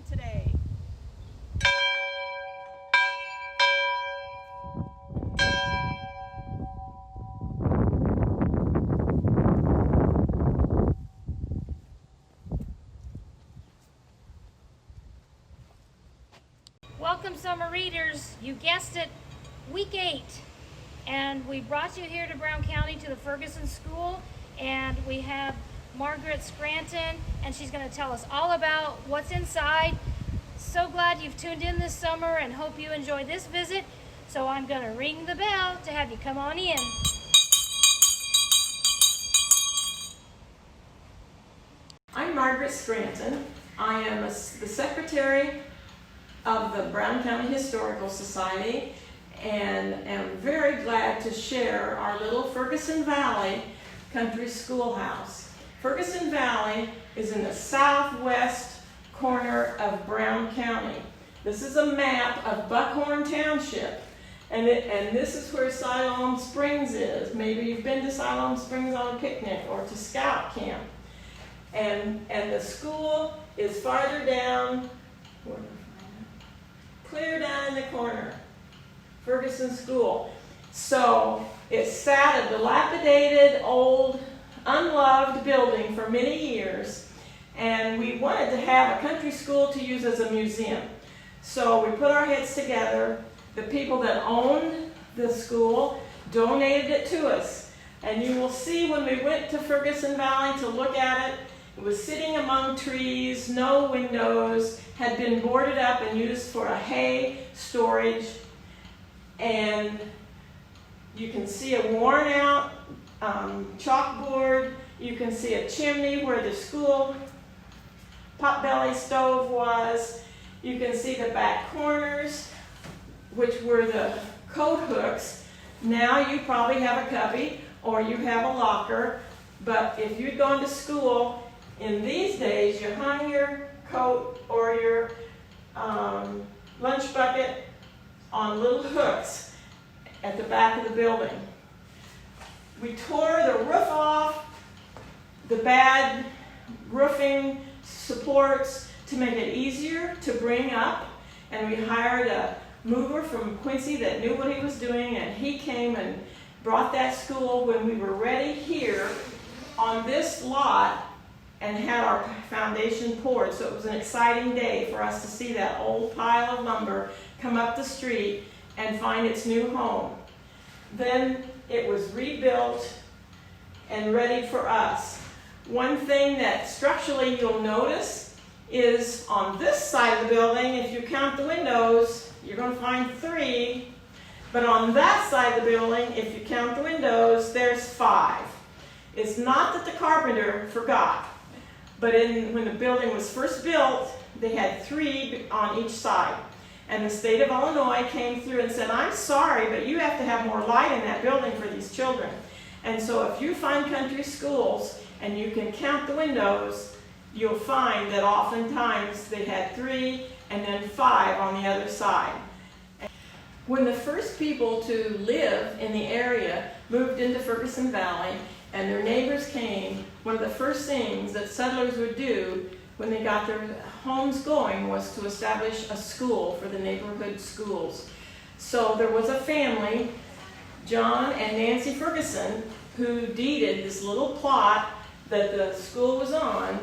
today. Welcome, summer readers. You guessed it, week 8. And we brought you here to Brown County to the Ferguson School, and we have Margaret Scranton, and she's going to tell us all about what's inside. So glad you've tuned in this summer and hope you enjoy this visit. So I'm going to ring the bell to have you come on in. I'm Margaret Scranton. I am the secretary of the Brown County Historical Society, and am very glad to share our little Ferguson Valley country schoolhouse. Ferguson Valley is in the southwest corner of Brown County. This is a map of Buckhorn Township, and this is where Siloam Springs is. Maybe you've been to Siloam Springs on a picnic or to scout camp. And the school is farther down, clear down in the corner. Ferguson School. So it sat a dilapidated, old, unloved building for many years, and we wanted to have a country school to use as a museum. So we put our heads together. The people that owned the school donated it to us. And you will see when we went to Ferguson Valley to look at it, it was sitting among trees, no windows, had been boarded up and used for a hay storage. And you can see a worn out chalkboard. You can see a chimney where the school potbelly stove was. You can see the back corners, which were the coat hooks. Now you probably have a cubby or you have a locker, but if you'd gone to school in these days, you hung your coat or your lunch bucket on little hooks at the back of the building. We tore the roof off, the bad roofing supports to make it easier to bring up, and we hired a mover from Quincy that knew what he was doing, and he came and brought that school when we were ready here on this lot and had our foundation poured. So it was an exciting day for us to see that old pile of lumber come up the street and find its new home. Then it was rebuilt and ready for us. One thing that structurally you'll notice is on this side of the building, if you count the windows, you're going to find 3. But on that side of the building, if you count the windows, there's 5. It's not that the carpenter forgot, but when the building was first built, they had 3 on each side. And the state of Illinois came through and said, I'm sorry, but you have to have more light in that building for these children. And so if you find country schools and you can count the windows, you'll find that oftentimes they had 3 and then 5 on the other side. When the first people to live in the area moved into Ferguson Valley and their neighbors came, one of the first things that settlers would do when they got their homes going was to establish a school for the neighborhood schools. So there was a family, John and Nancy Ferguson, who deeded this little plot that the school was on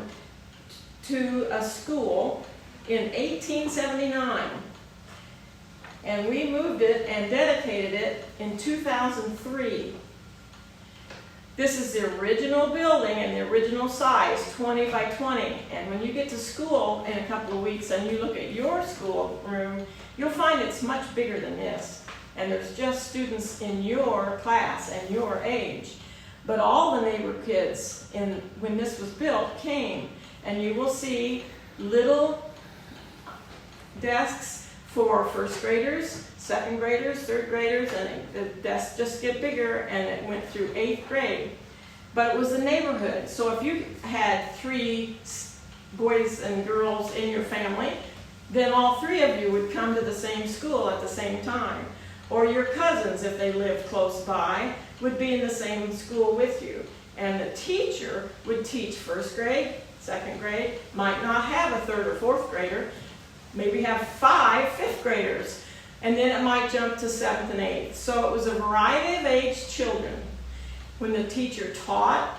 to a school in 1879. And we moved it and dedicated it in 2003. This is the original building and the original size, 20 by 20. And when you get to school in a couple of weeks and you look at your school room, you'll find it's much bigger than this. And there's just students in your class and your age. But all the neighbor kids, when this was built, came. And you will see little desks for first graders, second graders, third graders, and the desks just get bigger, and it went through 8th grade. But it was a neighborhood, so if you had 3 boys and girls in your family, then all 3 of you would come to the same school at the same time. Or your cousins, if they lived close by, would be in the same school with you. And the teacher would teach first grade, second grade, might not have a 3rd or 4th grader, maybe have 5 fifth graders, and then it might jump to 7th and 8th. So it was a variety of age children. When the teacher taught,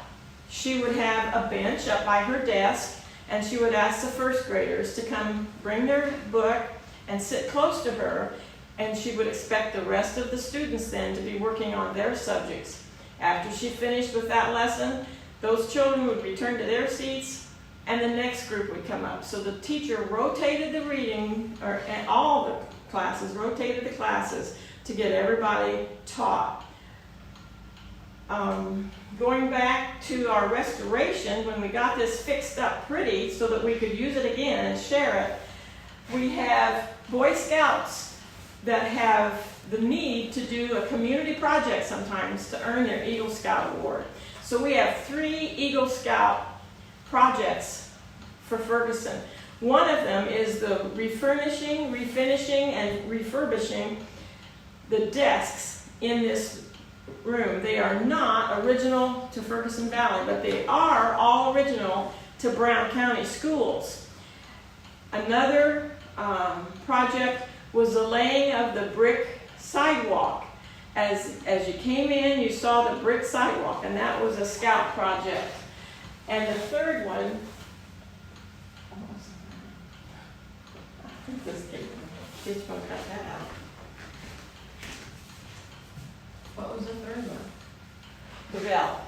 she would have a bench up by her desk, and she would ask the first graders to come bring their book and sit close to her, and she would expect the rest of the students then to be working on their subjects. After she finished with that lesson, those children would return to their seats, and the next group would come up. So the teacher rotated the reading, and all the classes rotated the classes to get everybody taught. Going back to our restoration, when we got this fixed up pretty so that we could use it again and share it, we have Boy Scouts that have the need to do a community project sometimes to earn their Eagle Scout Award. So we have 3 Eagle Scout projects for Ferguson. One of them is the refinishing, and refurbishing the desks in this room. They are not original to Ferguson Valley, but they are all original to Brown County schools. Another project was the laying of the brick sidewalk. As you came in, you saw the brick sidewalk, and that was a scout project. And the third one, I think this kid's going to cut that out. What was the third one? The bell.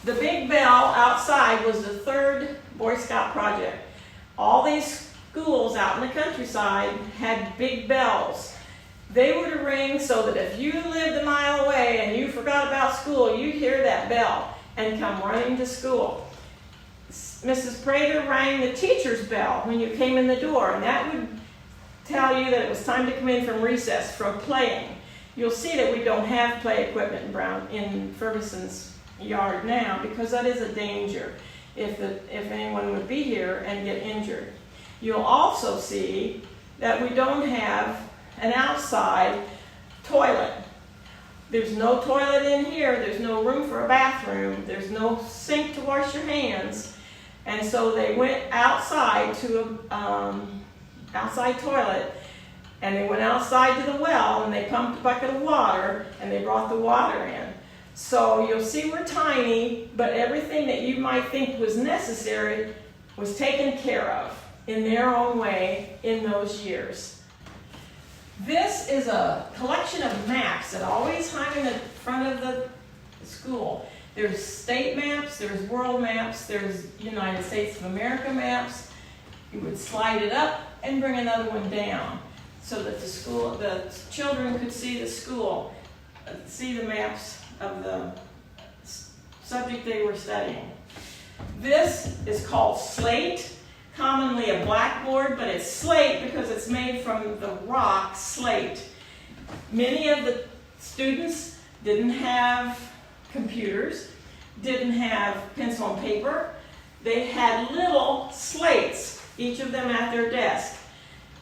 The big bell outside was the third Boy Scout project. All these schools out in the countryside had big bells. They were to ring so that if you lived a mile away and you forgot about school, you'd hear that bell and come running to school. Mrs. Prather rang the teacher's bell when you came in the door, and that would tell you that it was time to come in from recess, from playing. You'll see that we don't have play equipment in Ferguson's yard now, because that is a danger if anyone would be here and get injured. You'll also see that we don't have an outside toilet. There's no toilet in here. There's no room for a bathroom. There's no sink to wash your hands. And so they went outside to an outside toilet, and they went outside to the well, and they pumped a bucket of water, and they brought the water in. So you'll see we're tiny, but everything that you might think was necessary was taken care of in their own way in those years. This is a collection of maps that always hang in the front of the school. There's state maps, there's world maps, there's United States of America maps. You would slide it up and bring another one down so that the children could see the school, see the maps of the subject they were studying. This is called slate, commonly a blackboard, but it's slate because it's made from the rock slate. Many of the students didn't have computers, didn't have pencil and paper. They had little slates, each of them at their desk,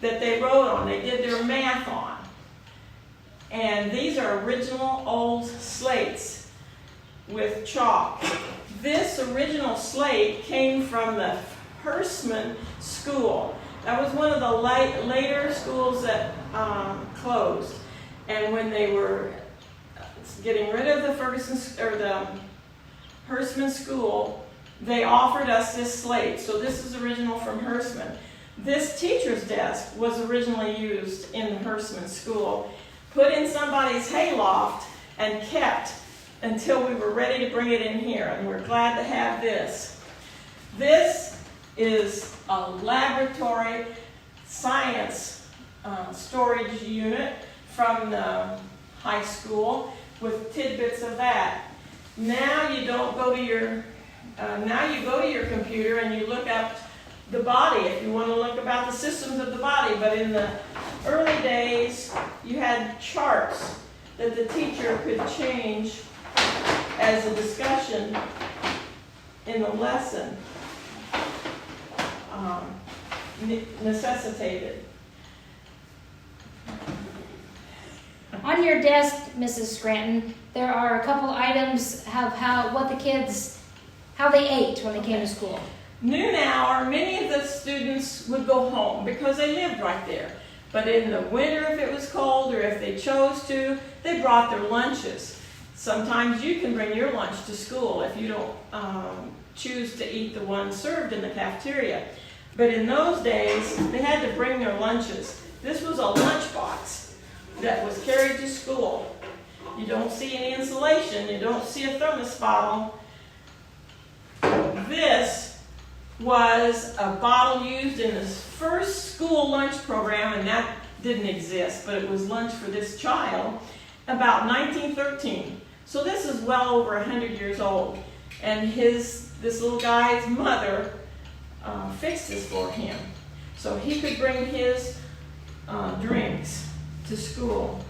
that they wrote on. They did their math on. And these are original old slates with chalk. This original slate came from the Ferguson School. That was one of the later schools that closed. And when they were getting rid of the Ferguson School, they offered us this slate. So this is original from Ferguson. This teacher's desk was originally used in the Ferguson School, put in somebody's hayloft, and kept until we were ready to bring it in here. And we're glad to have this. This is a laboratory science storage unit from the high school with tidbits of that. Now you don't go to your, now you go to your computer and you look up the body if you want to look about the systems of the body. But in the early days, you had charts that the teacher could change as a discussion in the lesson necessitated. On your desk, Mrs. Scranton, there are a couple items of how they ate when they came to school. Noon hour, many of the students students would go home because they lived right there. But in the winter, if it was cold or if they chose to, they brought their lunches. Sometimes you can bring your lunch to school if you don't choose to eat the one served in the cafeteria. But in those days, they had to bring their lunches. This was a lunchbox that was carried to school. You don't see any insulation. You don't see a thermos bottle. This was a bottle used in the first school lunch program, and that didn't exist, but it was lunch for this child, about 1913. So this is well over 100 years old. And this little guy's mother fixed this for him. So he could bring his drinks to school.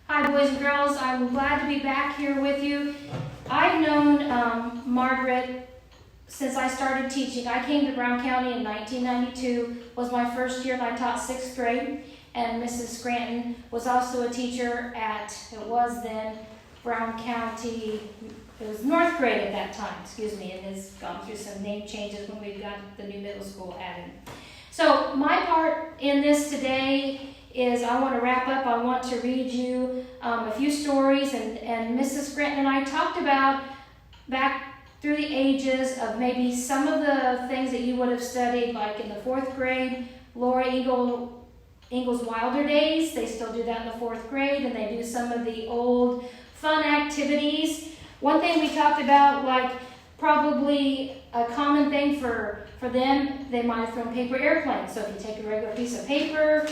Hi boys and girls, I'm glad to be back here with you. I've known Margaret since I started teaching. I came to Brown County in 1992, was my first year, and I taught 6th grade. And Mrs. Scranton was also a teacher at, it was then Brown County, it was 4th grade at that time, excuse me, and has gone through some name changes when we got the new middle school added. So my part in this today is I want to wrap up. I want to read you a few stories, and Mrs. Scranton and I talked about back through the ages of maybe some of the things that you would have studied, like in the 4th grade, Laura Ingalls Wilder Days. They still do that in the 4th grade, and they do some of the old fun activities. One thing we talked about, like probably a common thing for them, they might have thrown paper airplanes. So if you take a regular piece of paper,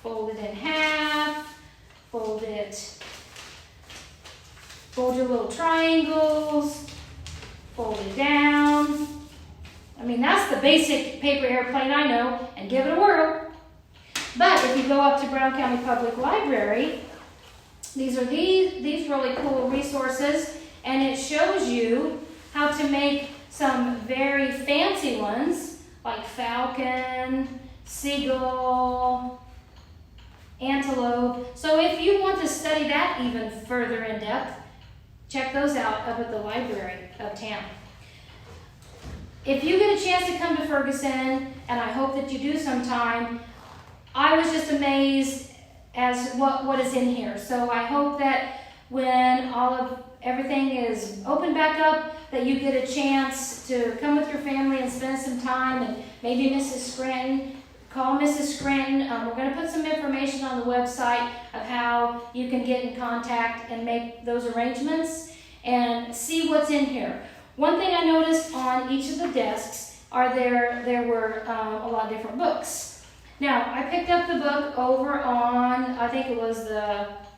fold it in half, fold your little triangles, fold it down. I mean, that's the basic paper airplane I know, and give it a whirl. But if you go up to Brown County Public Library, these are these really cool resources, and it shows you how to make some very fancy ones, like falcon, seagull, antelope. So if you want to study that even further in depth, check those out up at the library uptown. If you get a chance to come to Ferguson, and I hope that you do sometime, I was just amazed as what is in here. So I hope that when everything is open back up, that you get a chance to come with your family and spend some time, and maybe Mrs. Scranton. Call Mrs. Scranton. We're going to put some information on the website of how you can get in contact and make those arrangements and see what's in here. One thing I noticed on each of the desks are there were a lot of different books. Now, I picked up the book over on, I think it was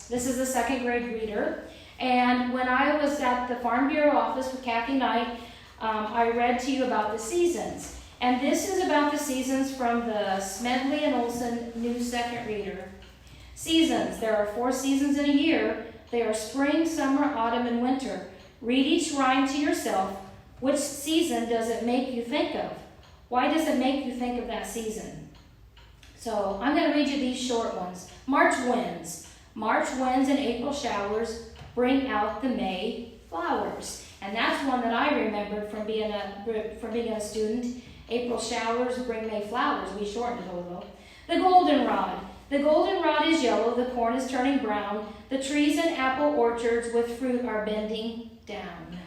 this is the second grade reader. And when I was at the Farm Bureau office with Kathy Knight, I read to you about the seasons. And this is about the seasons from the Smedley and Olson New Second Reader. Seasons. There are 4 seasons in a year. They are spring, summer, autumn, and winter. Read each rhyme to yourself. Which season does it make you think of? Why does it make you think of that season? So I'm going to read you these short ones. March winds. March winds and April showers bring out the May flowers. And that's one that I remembered from being a student. April showers bring May flowers. We shortened it a little. The goldenrod. The goldenrod is yellow. The corn is turning brown. The trees and apple orchards with fruit are bending down.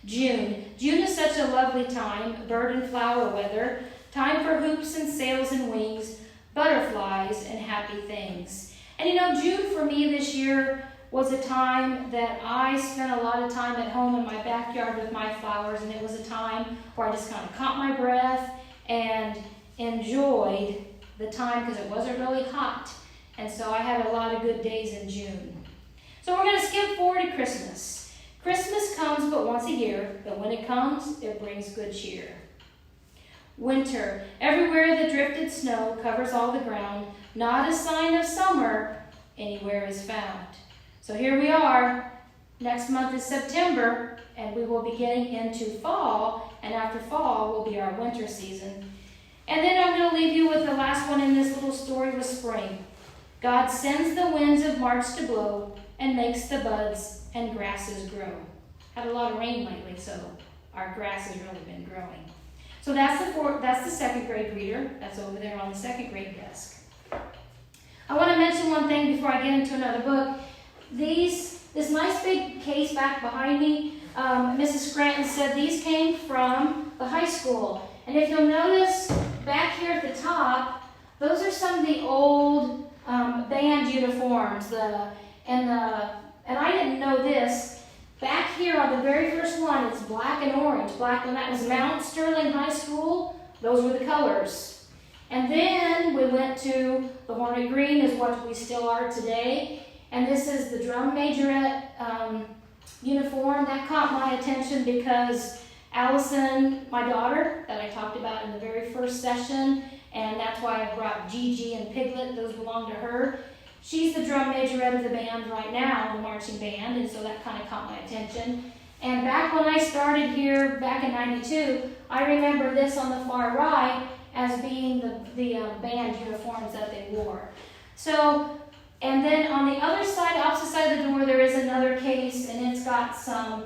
June. June is such a lovely time. Bird and flower weather. Time for hoops and sails and wings. Butterflies and happy things. And you know, June for me this year was a time that I spent a lot of time at home in my backyard with my flowers, and it was a time where I just kind of caught my breath and enjoyed the time because it wasn't really hot. And so I had a lot of good days in June. So we're going to skip forward to Christmas. Christmas comes but once a year, but when it comes, it brings good cheer. Winter. Everywhere the drifted snow covers all the ground, not a sign of summer anywhere is found. So here we are. Next month is September, and we will be getting into fall, and after fall will be our winter season. And then I'm going to leave you with the last one in this little story with spring. God sends the winds of March to blow and makes the buds and grasses grow. Had a lot of rain lately, so our grass has really been growing. So that's the second grade reader. That's over there on the second grade desk. I want to mention one thing before I get into another book. This nice big case back behind me, Mrs. Scranton said these came from the high school. And if you'll notice back here at the top, those are some of the old band uniforms. And I didn't know this. Back here on the very first one, it's black and orange. Black, and that was Mount Sterling High School. Those were the colors. And then we went to the Hornet Green, is what we still are today. And this is the drum majorette uniform. That caught my attention because Allison, my daughter, that I talked about in the very first session, and that's why I brought Gigi and Piglet, those belong to her. She's the drum majorette of the band right now, the marching band, and so that kind of caught my attention. And back when I started here, back in '92, I remember this on the far right as being the band uniforms that they wore. So, and then on the other side, opposite side of the door, there is another case, and it's got some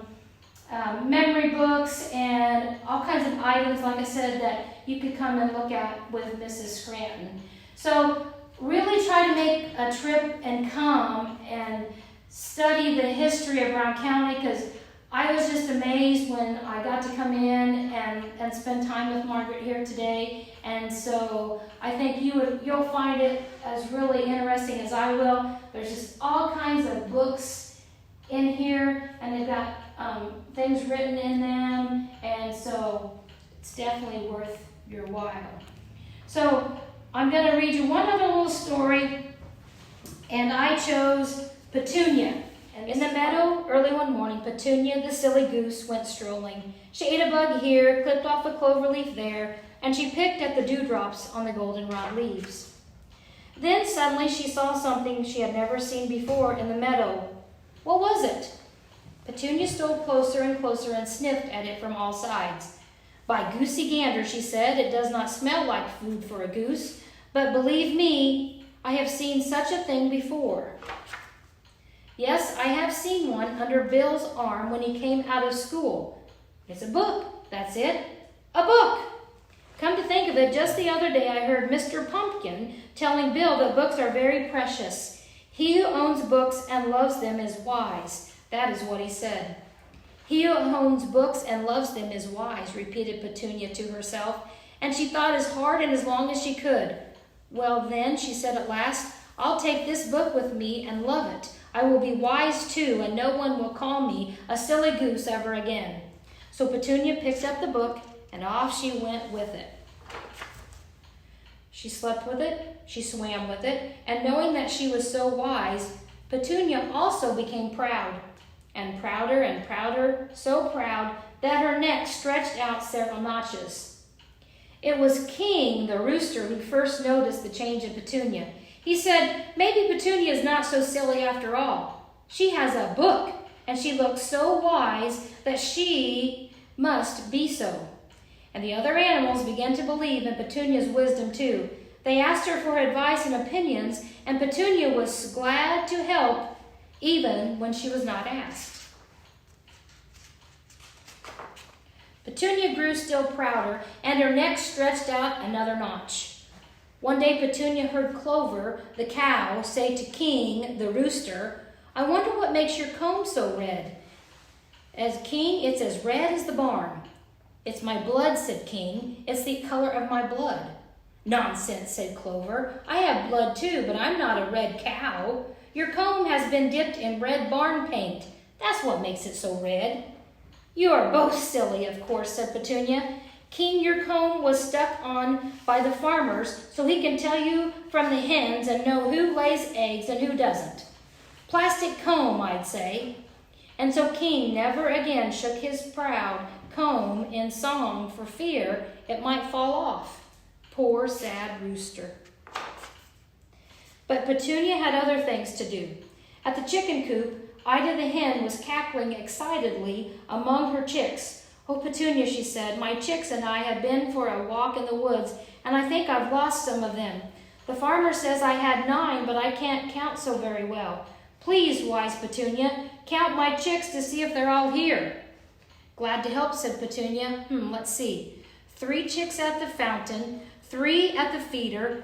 memory books and all kinds of items, like I said, that you could come and look at with Mrs. Scranton. So really try to make a trip and come and study the history of Brown County, because I was just amazed when I got to come in and spend time with Margaret here today. And so I think you'll find it as really interesting as I will. There's just all kinds of books in here, and they've got things written in them, and so it's definitely worth your while. So I'm going to read you one other little story, and I chose Petunia. And in the meadow, early one morning, Petunia, the silly goose, went strolling. She ate a bug here, clipped off a clover leaf there, and she picked at the dewdrops on the goldenrod leaves. Then suddenly she saw something she had never seen before in the meadow. What was it? Petunia stole closer and closer and sniffed at it from all sides. By goosey gander, she said, it does not smell like food for a goose, but believe me, I have seen such a thing before. Yes, I have seen one under Bill's arm when he came out of school. It's a book, that's it, a book. Come to think of it, just the other day I heard Mr. Pumpkin telling Bill that books are very precious. He who owns books and loves them is wise. That is what he said. He who owns books and loves them is wise, repeated Petunia to herself, and she thought as hard and as long as she could. Well then, she said at last, I'll take this book with me and love it. I will be wise too, and no one will call me a silly goose ever again. So Petunia picked up the book, and off she went with it. She slept with it, she swam with it, and knowing that she was so wise, Petunia also became proud, and prouder, so proud that her neck stretched out several notches. It was King, the rooster, who first noticed the change in Petunia. He said, maybe Petunia is not so silly after all. She has a book, and she looks so wise that she must be so. And the other animals began to believe in Petunia's wisdom too. They asked her for advice and opinions, and Petunia was glad to help even when she was not asked. Petunia grew still prouder, and her neck stretched out another notch. One day Petunia heard Clover, the cow, say to King, the rooster, I wonder what makes your comb so red. As King, it's as red as the barn. It's my blood, said King. It's the color of my blood. Nonsense, said Clover. I have blood too, but I'm not a red cow. Your comb has been dipped in red barn paint. That's what makes it so red. You are both silly, of course, said Petunia. King, your comb was stuck on by the farmers so he can tell you from the hens and know who lays eggs and who doesn't. Plastic comb, I'd say. And so King never again shook his proud comb in song for fear it might fall off. Poor, sad rooster. But Petunia had other things to do. At the chicken coop, Ida the hen was cackling excitedly among her chicks. Oh, Petunia, she said, my chicks and I have been for a walk in the woods, and I think I've lost some of them. The farmer says I had 9, but I can't count so very well. Please, wise Petunia, count my chicks to see if they're all here. Glad to help, said Petunia. Let's see. 3 chicks at the fountain, 3 at the feeder,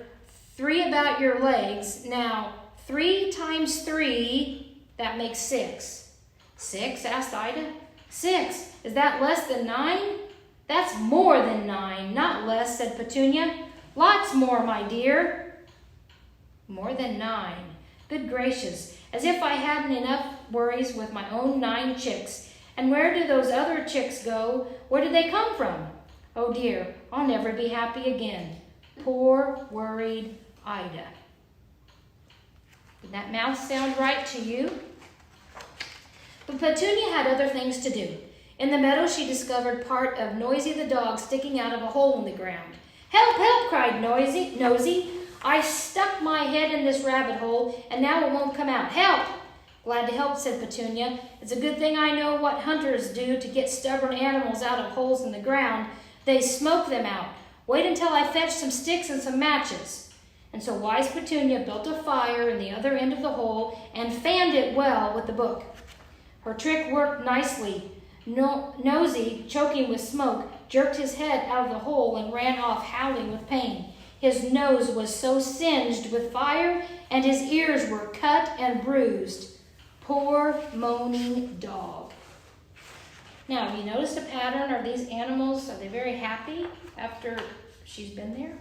3 about your legs. Now, 3 times 3, that makes 6. 6? Asked Ida. 6. Is that less than 9? That's more than 9, not less, said Petunia. Lots more, my dear. More than 9. Good gracious, as if I hadn't enough worries with my own 9 chicks. And where do those other chicks go? Where did they come from? Oh dear, I'll never be happy again. Poor, worried Ida. Did that mouth sound right to you? But Petunia had other things to do. In the meadow, she discovered part of Nosy the dog sticking out of a hole in the ground. Help, help, cried Nosy. I stuck my head in this rabbit hole, and now it won't come out. Help! Glad to help, said Petunia. It's a good thing I know what hunters do to get stubborn animals out of holes in the ground. They smoke them out. Wait until I fetch some sticks and some matches. And so wise Petunia built a fire in the other end of the hole and fanned it well with the book. Her trick worked nicely. Nosy, choking with smoke, jerked his head out of the hole and ran off howling with pain. His nose was so singed with fire, and his ears were cut and bruised. Poor, moaning dog. Now, have you noticed a pattern? Are these animals, are they very happy after she's been there?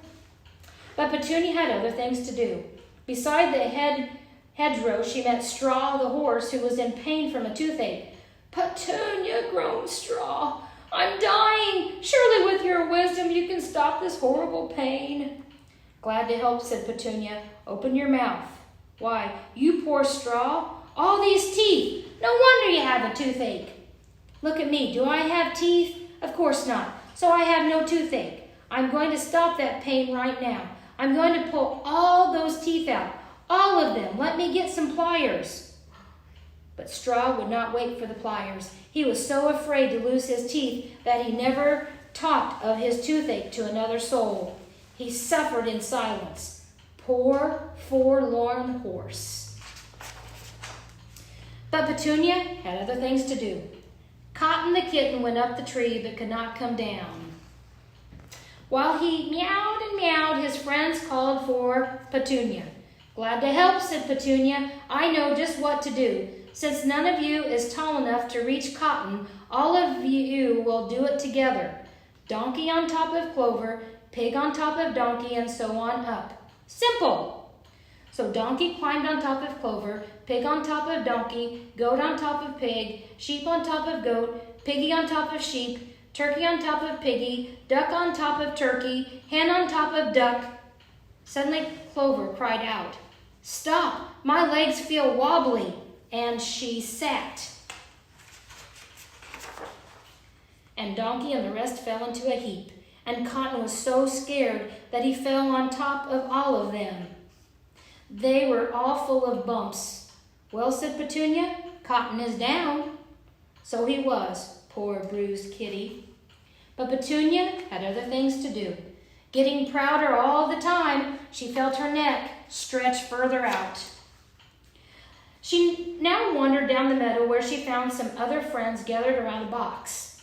But Petunia had other things to do. Beside the hedgerow, she met Straw the horse, who was in pain from a toothache. Petunia, groaned Straw, I'm dying. Surely with your wisdom you can stop this horrible pain. Glad to help, said Petunia. Open your mouth. Why, you poor Straw, all these teeth. No wonder you have a toothache. Look at me. Do I have teeth? Of course not. So I have no toothache. I'm going to stop that pain right now. I'm going to pull all those teeth out. All of them. Let me get some pliers. But Straw would not wait for the pliers. He was so afraid to lose his teeth that he never talked of his toothache to another soul. He suffered in silence. Poor, forlorn horse. But Petunia had other things to do. Cotton the kitten went up the tree but could not come down. While he meowed and meowed, his friends called for Petunia. Glad to help, said Petunia. I know just what to do. Since none of you is tall enough to reach Cotton, all of you will do it together. Donkey on top of Clover, pig on top of donkey, and so on up. Simple! So Donkey climbed on top of Clover, pig on top of donkey, goat on top of pig, sheep on top of goat, piggy on top of sheep, turkey on top of piggy, duck on top of turkey, hen on top of duck. Suddenly, Clover cried out, "Stop! My legs feel wobbly!" And she sat. And Donkey and the rest fell into a heap, and Cotton was so scared that he fell on top of all of them. They were all full of bumps. "Well," said Petunia, "Cotton is down." So he was, poor bruised kitty. But Petunia had other things to do. Getting prouder all the time, she felt her neck stretch further out. She now wandered down the meadow where she found some other friends gathered around a box.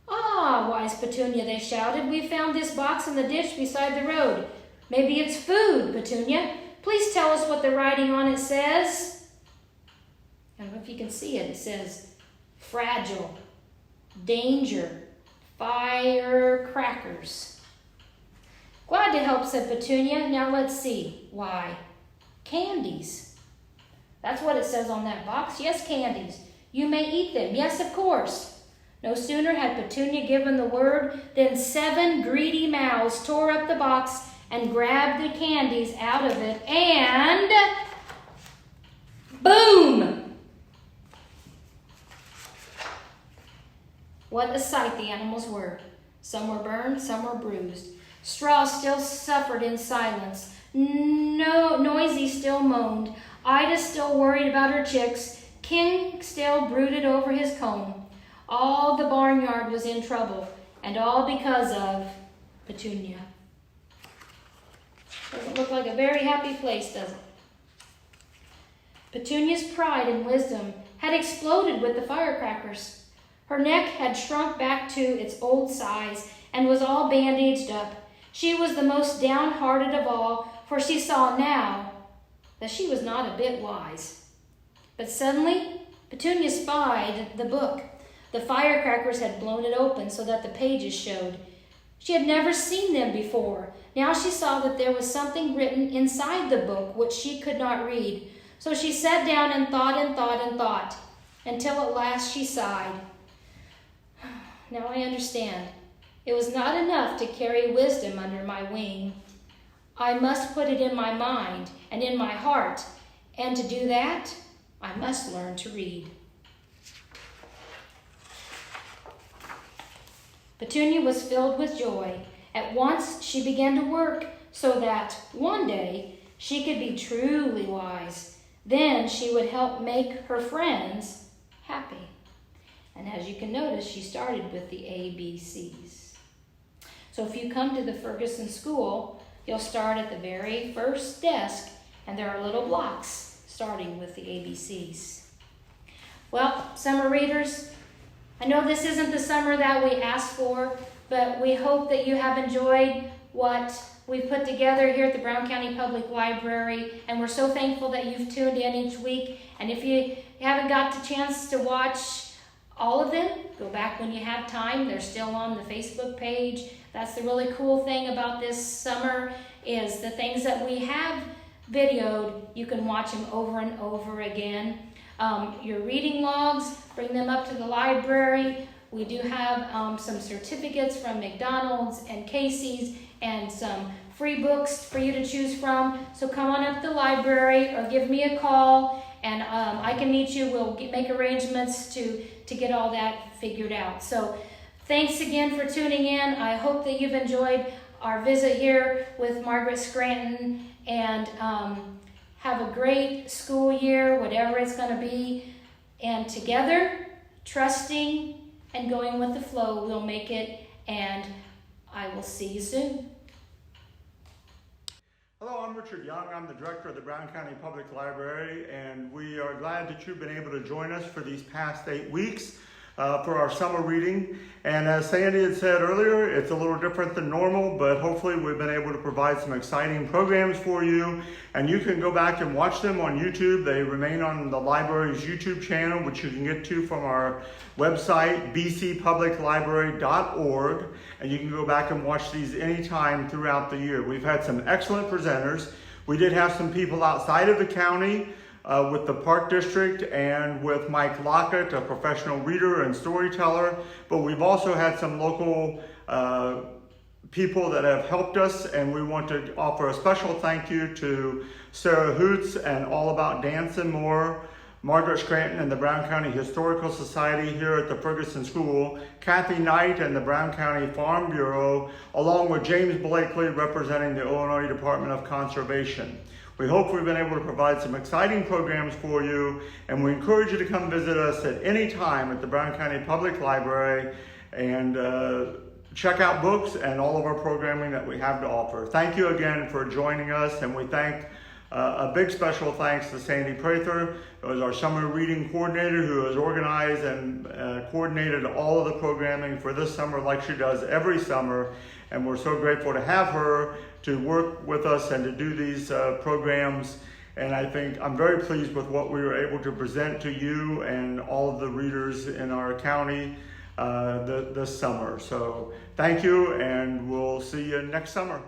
"Ah, wise Petunia," they shouted, "we found this box in the ditch beside the road. Maybe it's food, Petunia. Please tell us what the writing on it says." I don't know if you can see it. It says, "Fragile, danger, firecrackers." "Glad to help," said Petunia. "Now let's see. Why, candies. That's what it says on that box. Yes, candies. You may eat them. Yes, of course." No sooner had Petunia given the word than 7 greedy mouths tore up the box and grabbed the candies out of it, and boom! What a sight the animals were. Some were burned, some were bruised. Straw still suffered in silence. Noisy still moaned. Ida still worried about her chicks. King still brooded over his comb. All the barnyard was in trouble, and all because of Petunia. Doesn't look like a very happy place, does it? Petunia's pride and wisdom had exploded with the firecrackers. Her neck had shrunk back to its old size and was all bandaged up. She was the most downhearted of all, for she saw now that she was not a bit wise. But suddenly, Petunia spied the book. The firecrackers had blown it open so that the pages showed. She had never seen them before. Now she saw that there was something written inside the book which she could not read. So she sat down and thought and thought and thought, until at last she sighed. Now I understand. It was not enough to carry wisdom under my wing. I must put it in my mind and in my heart, and to do that, I must learn to read. Petunia was filled with joy. At once she began to work so that one day she could be truly wise. Then she would help make her friends happy. And as you can notice, she started with the ABCs. So if you come to the Ferguson School, you'll start at the very first desk, and there are little blocks starting with the ABCs. Well, summer readers, I know this isn't the summer that we asked for, but we hope that you have enjoyed what we've put together here at the Brown County Public Library, and we're so thankful that you've tuned in each week. And if you haven't got the chance to watch all of them, go back when you have time. They're still on the Facebook page. That's the really cool thing about this summer, is the things that we have videoed, you can watch them over and over again. Your reading logs, bring them up to the library. We do have some certificates from McDonald's and Casey's and some free books for you to choose from. So come on up to the library or give me a call, and I can meet you. We'll make arrangements to get all that figured out. So thanks again for tuning in. I hope that you've enjoyed our visit here with Margaret Scranton, and have a great school year, whatever it's going to be. And together, trusting and going with the flow, we'll make it. And I will see you soon. Hello, I'm Richard Young. I'm the director of the Brown County Public Library, and we are glad that you've been able to join us for these past 8 weeks for our summer reading. And as Sandy had said earlier, it's a little different than normal, but hopefully we've been able to provide some exciting programs for you. And you can go back and watch them on YouTube. They remain on the library's YouTube channel, which you can get to from our website, bcpubliclibrary.org. And you can go back and watch these anytime throughout the year. We've had some excellent presenters. We did have some people outside of the county with the Park District and with Mike Lockett, a professional reader and storyteller. But we've also had some local people that have helped us, and we want to offer a special thank you to Sarah Hoots and All About Dance and More, Margaret Scranton and the Brown County Historical Society here at the Ferguson School, Kathy Knight and the Brown County Farm Bureau, along with James Blakely representing the Illinois Department of Conservation. We hope we've been able to provide some exciting programs for you, and we encourage you to come visit us at any time at the Brown County Public Library and check out books and all of our programming that we have to offer. Thank you again for joining us, and we thank a big special thanks to Sandy Prather, who is our summer reading coordinator, who has organized and coordinated all of the programming for this summer like she does every summer. And we're so grateful to have her to work with us and to do these programs. And I think I'm very pleased with what we were able to present to you and all of the readers in our county this summer. So thank you, and we'll see you next summer.